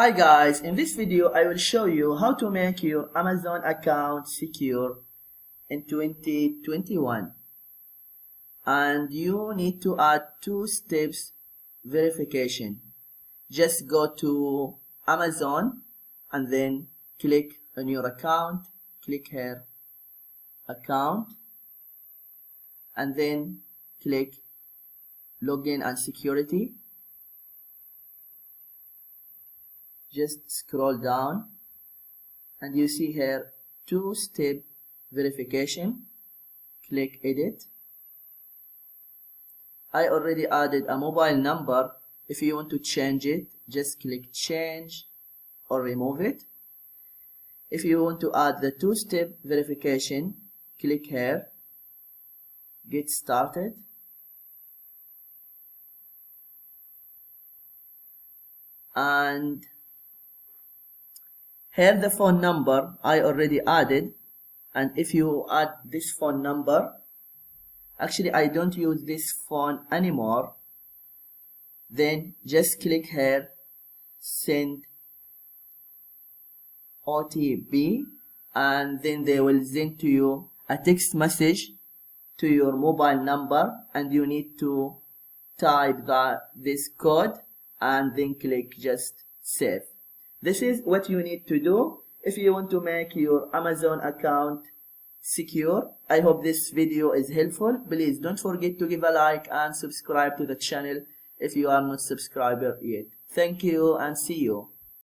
Hi guys, in this video I will show you how to make your Amazon account secure in 2021, and you need to add two steps verification. Just go to Amazon and then click on your account, click here account, and then click login and security. Just scroll down and you see here two-step verification. Click edit. I already added a mobile number. If you want to change it, just click change or remove it. If you want to add the two-step verification, click here get started. And here the phone number I already added, and if you add this phone number, actually I don't use this phone anymore, then just click here send OTP, and then they will send to you a text message to your mobile number, and you need to type this code and then click just save. This is what you need to do if you want to make your Amazon account secure. I hope this video is helpful. Please don't forget to give a like and subscribe to the channel if you are not subscriber yet. Thank you and see you.